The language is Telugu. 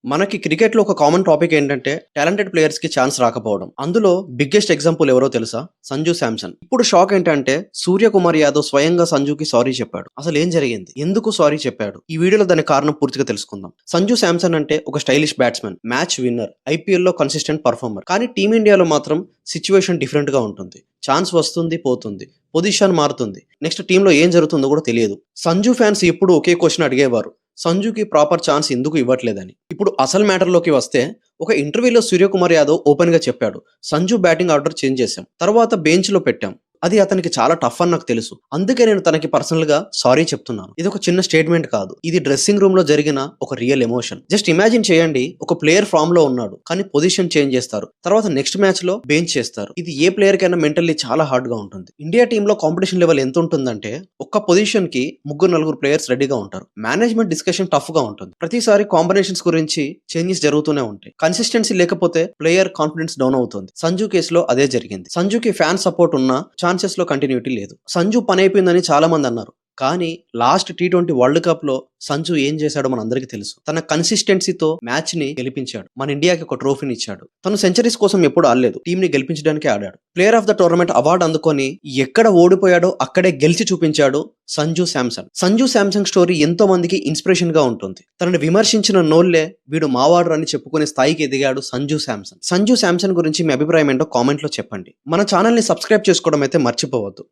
మనకి క్రికెట్‌లో ఒక కామన్ టాపిక్ ఏంటంటే, టాలెంటెడ్ ప్లేయర్స్‌కి ఛాన్స్ రాకపోవడం. అందులో బిగ్గెస్ట్ ఎగ్జాంపుల్ ఎవరో తెలుసా? సంజు శాంసన్. ఇప్పుడు షాక్ ఏంటంటే, సూర్యకుమార్ యాదవ్ స్వయంగా సంజుకి సారీ చెప్పాడు. అసలేం జరిగింది? ఎందుకు సారీ చెప్పాడు? ఈ వీడియోలో దాని కారణం పూర్తిగా తెలుసుకుందాం. సంజు శాంసన్ అంటే ఒక స్టైలిష్ బ్యాట్స్‌మన్, మ్యాచ్ విన్నర్, ఐపీఎల్‌లో కన్సిస్టెంట్ పర్ఫార్మర్. కానీ టీమిండియాలో మాత్రం సిట్యుయేషన్ డిఫరెంట్‌గా ఉంటుంది. ఛాన్స్ వస్తుంది, పోతుంది. పొజిషన్ మారుతుంది. నెక్స్ట్ టీంలో ఏం జరుగుతుందో కూడా తెలియదు. సంజు ఫ్యాన్స్ ఎప్పుడు ఒకే క్వశ్చన్ అడిగేవారు. సంజుకి ప్రాపర్ ఛాన్స్ ఎందుకు ఇవ్వట్లేదని. ఇప్పుడు అసలు మ్యాటర్‌లోకి వస్తే, ఒక ఇంటర్వ్యూలో సూర్యకుమార్ యాదవ్ ఓపెన్‌గా చెప్పాడు. సంజు బ్యాటింగ్ ఆర్డర్ చేంజ్ చేశాం. తర్వాత బెంచ్‌లో పెట్టాం. అది అతనికి చాలా టఫ్ అని నాకు తెలుసు. అందుకే నేను తనకి పర్సనల్‌గా సారీ చెప్తున్నాను. ఇది ఒక చిన్న స్టేట్మెంట్ కాదు. ఇది డ్రెస్సింగ్ రూమ్‌లో జరిగిన ఒక రియల్ ఎమోషన్. జస్ట్ ఇమాజిన్ చేయండి, ఒక ప్లేయర్ ఫామ్‌లో ఉన్నాడు. కానీ పొజిషన్ చేంజ్ చేస్తారు. తర్వాత నెక్స్ట్ మ్యాచ్‌లో బెంచ్ చేస్తారు. ఇది ఏ ప్లేయర్ కైనా మెంటల్లీ చాలా హార్డ్‌గా ఉంటుంది. ఇండియా టీమ్‌లో కాంపిటీషన్ లెవెల్ ఎంత ఉంటుందంటే, ఒక్క పొజిషన్‌కి ముగ్గురు నలుగురు ప్లేయర్స్ రెడీగా ఉంటారు. మేనేజ్మెంట్ డిస్కషన్ టఫ్‌గా ఉంటుంది. ప్రతిసారి కాంబినేషన్స్ గురించి చేంజెస్ జరుగుతూనే ఉంటాయి. కన్సిస్టెన్సీ లేకపోతే ప్లేయర్ కాన్ఫిడెన్స్ డౌన్ అవుతుంది. సంజు కేసులో అదే జరిగింది. సంజుకి ఫ్యాన్ సపోర్ట్ ఉన్నా ఛాన్సెస్ లో కంటిన్యూటీ లేదు. సంజు పని అయిపోయిందని చాలా మంది అన్నారు. కానీ లాస్ట్ టీ20 వరల్డ్ కప్ లో సంజు ఏం చేశాడో మనందరికీ తెలుసు. తన కన్సిస్టెన్సీతో మ్యాచ్ ని గెలిపించాడు. మన ఇండియాకి ఒక ట్రోఫీని ఇచ్చాడు. తను సెంచరీస్ కోసం ఎప్పుడు ఆడలేదు. టీం ని గెలిపించడానికి ఆడాడు. Player of the tournament award అందుకొని ఎక్కడ ఓడిపోయాడో అక్కడే గెలిచి చూపించాడు సంజు శాంసన్. సంజు శాంసన్ స్టోరీ ఎంతో మందికి ఇన్స్పిరేషన్ గా ఉంటుంది. తనని విమర్శించిన నోళ్లే వీడు మావాడు అని చెప్పుకునే స్థాయికి ఎదిగాడు సంజు శాంసన్. సంజు శాంసన్ గురించి మీ అభిప్రాయం ఏంటో కామెంట్ లో చెప్పండి. మన ఛానల్ ని సబ్స్క్రైబ్ చేసుకోవడం అయితే మర్చిపోవద్దు.